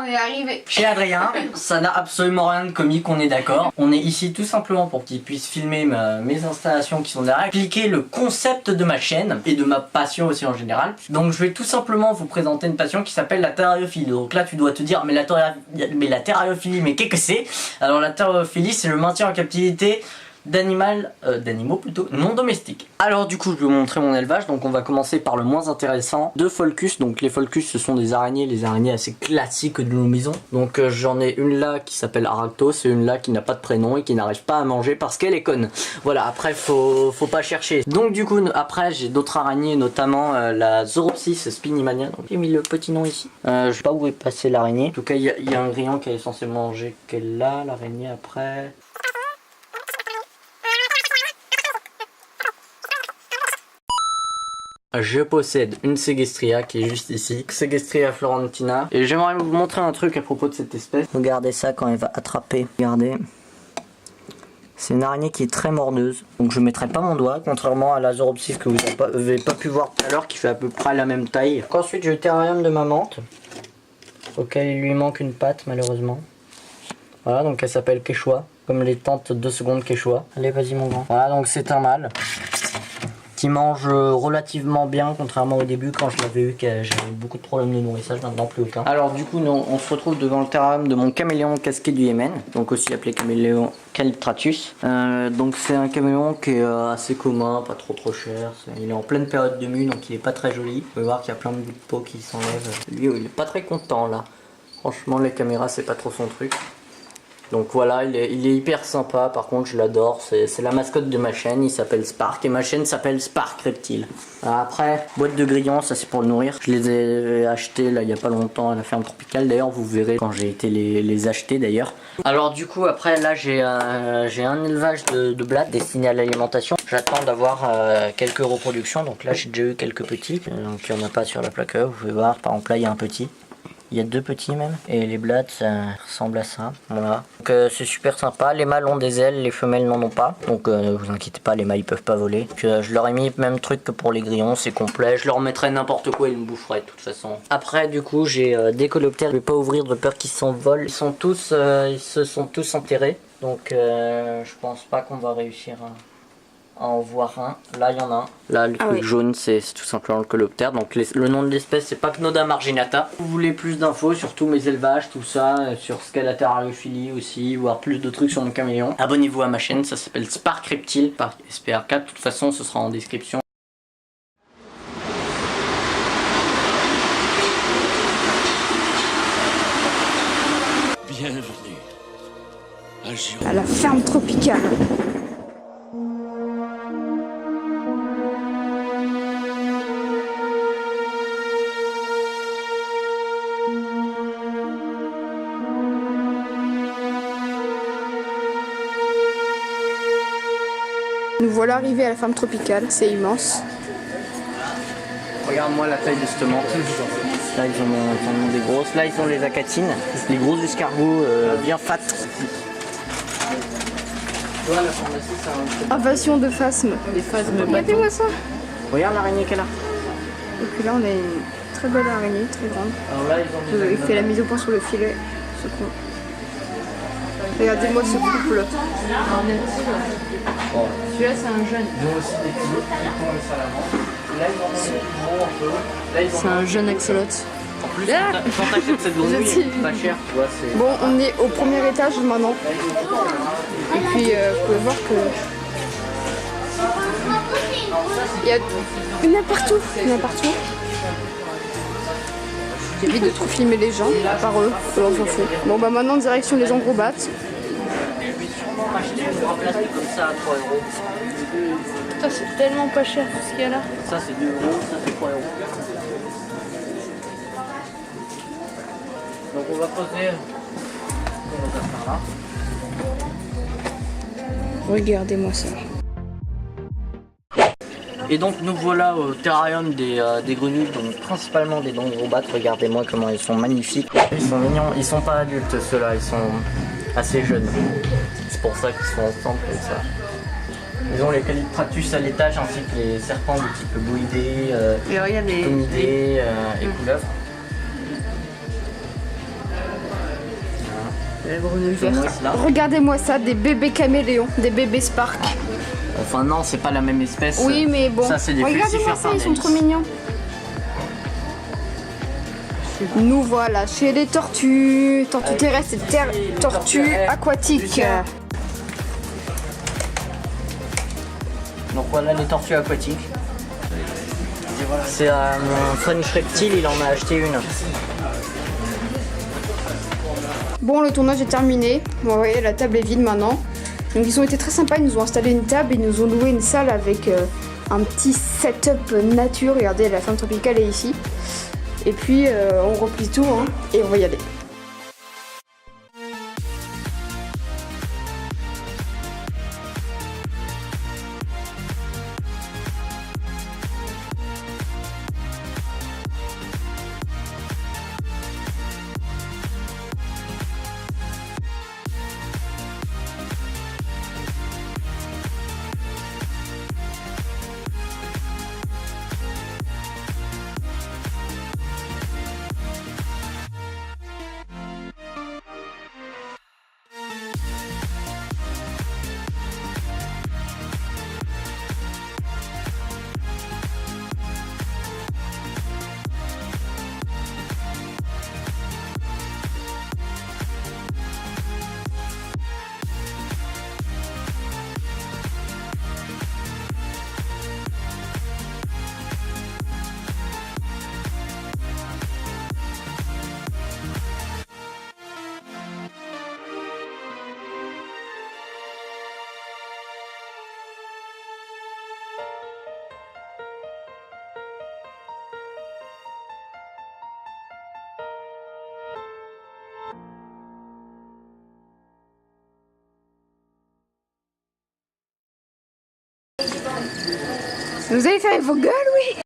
on est arrivé. Chez Adrien, ça n'a absolument rien de comique, on est d'accord. On est ici tout simplement pour qu'il puisse filmer mes installations qui sont derrière, expliquer le concept de ma chaîne et de ma passion aussi en général. Donc je vais tout simplement vous présenter une passion qui s'appelle la terrariophilie. Donc là tu dois te dire mais la terrariophilie, mais qu'est-ce que c'est? Alors la terrariophilie, c'est le maintien en captivité d'animaux plutôt non domestiques. Alors du coup je vais vous montrer mon élevage. Donc on va commencer par le moins intéressant, de Pholcus. Donc les Pholcus, ce sont des araignées, les araignées assez classiques de nos maisons. Donc j'en ai une là qui s'appelle Aractos et une là qui n'a pas de prénom et qui n'arrive pas à manger parce qu'elle est conne. Voilà, après faut pas chercher. Donc du coup après j'ai d'autres araignées, notamment la Zoropsis spinimania. Donc j'ai mis le petit nom ici. Je sais pas où est passé l'araignée. En tout cas il y a un grillon qui est censé manger qu'elle là, l'araignée après. Je possède une Segestria qui est juste ici, Segestria florentina. Et j'aimerais vous montrer un truc à propos de cette espèce. Regardez ça quand elle va attraper. Regardez. C'est une araignée qui est très mordeuse. Donc je ne mettrai pas mon doigt, contrairement à la Zoropsis que vous n'avez pas pu voir tout à l'heure, qui fait à peu près la même taille. Donc ensuite j'ai le terrarium de ma menthe, auquel il lui manque une patte malheureusement. Voilà, donc elle s'appelle Quechua, comme les tantes 2 secondes Quechua. Allez, vas-y mon grand. Voilà, donc c'est un mâle qui mange relativement bien, contrairement au début quand je l'avais eu, que j'avais beaucoup de problèmes de nourrissage, maintenant plus aucun. Alors du coup on se retrouve devant le terrarium de mon caméléon casqué du Yémen, donc aussi appelé caméléon Calitratus. Donc c'est un caméléon qui est assez commun, pas trop cher. Il est en pleine période de mue, donc il est pas très joli. Vous pouvez voir qu'il y a plein de bouts de peau qui s'enlèvent. Lui il est pas très content là. Franchement les caméras c'est pas trop son truc. Donc voilà, il est hyper sympa, par contre je l'adore, c'est la mascotte de ma chaîne, il s'appelle Spark et ma chaîne s'appelle Spark Reptile. Après, boîte de grillons, ça c'est pour le nourrir. Je les ai achetés là il y a pas longtemps à la ferme tropicale, d'ailleurs vous verrez quand j'ai été les acheter d'ailleurs. Alors du coup après là j'ai un élevage de blattes destiné à l'alimentation. J'attends d'avoir quelques reproductions, donc là j'ai déjà eu quelques petits, donc il n'y en a pas sur la plaque, vous pouvez voir, par exemple là il y a un petit. Il y a 2 petits même. Et les blattes ça ressemble à ça. Voilà. Donc c'est super sympa. Les mâles ont des ailes, les femelles n'en ont pas. Donc vous inquiétez pas, les mâles ils peuvent pas voler. Puis, je leur ai mis le même truc que pour les grillons, c'est complet. Je leur mettrai n'importe quoi, ils me boufferaient de toute façon. Après du coup j'ai des coléoptères. Je vais pas ouvrir de peur qu'ils s'envolent. Ils se sont tous enterrés. Donc je pense pas qu'on va réussir à en voir un. Là il y en a un. Là le truc jaune c'est tout simplement le coléoptère. Donc le nom de l'espèce c'est Pacnoda marginata. Si vous voulez plus d'infos sur tous mes élevages, tout ça, sur ce qu'est la terrariophilie aussi, voir plus de trucs sur mon caméléon, abonnez-vous à ma chaîne, ça s'appelle Spark Reptile par SPRK. De toute façon ce sera en description. Bienvenue à la ferme tropicale. Nous voilà arrivés à la ferme tropicale, c'est immense. Regarde-moi la taille de cette menthe. Là ils en ont des grosses, là ils ont les acatines, les gros escargots bien fat. Voilà, la pharmacie, c'est un... Invasion de phasmes. Les phasmes Regardez-moi ça. Regarde l'araignée qu'elle a. Et puis là on a une très belle araignée, très grande. Alors là ils ont Il fait la mise au point sur le filet, ce con. Regardez-moi ce couple. Bon. Celui-là c'est un jeune. Ils ont aussi des petits salamandres. Là ils en ont gros un peu. Là, ils en C'est ont un jeune axolote. En plus quand t'achètes cette grenouille, elle coûte pas cher, tu vois, c'est... Bon, on est au premier étage maintenant. Et puis vous pouvez voir que il y en a partout. Il y en a partout. J'évite de trop filmer les gens, à part eux, on s'en fout. Bon bah maintenant direction les engrobates. Acheter une boîte plastique comme ça à 3 euros. Putain, c'est tellement pas cher tout ce qu'il y a là. Ça c'est 2 euros, ça c'est 3 euros. Donc on va poser. On va faire là. Regardez-moi ça. Et donc nous voilà au terrarium des grenouilles, donc principalement des dendrobates. Regardez-moi comment ils sont magnifiques. Ils sont mignons, ils sont pas adultes ceux-là, ils sont assez jeunes. C'est pour ça qu'ils sont ensemble comme ça. Ils ont les Calitratus à l'étage ainsi que les serpents de type boïdés, tomidés et couleuvres. La grenouille verte. Moi, c'est là. Regardez-moi ça, des bébés caméléons, des bébés Spark. Enfin non, c'est pas la même espèce. Oui, mais bon. Ça, c'est des regardez-moi Pulsifères ça, ils sont pardalis. trop mignons. Nous voilà chez les tortues. Tortues terrestres et tortues aquatiques. Donc voilà les tortues aquatiques. C'est mon French Reptile, il en a acheté une. Bon, le tournage est terminé. Bon, vous voyez, la table est vide maintenant. Donc ils ont été très sympas, ils nous ont installé une table, ils nous ont loué une salle avec un petit setup nature. Regardez, la ferme tropicale est ici. Et puis on replie tout hein, et on va y aller. Vous allez faire vos gueules, oui?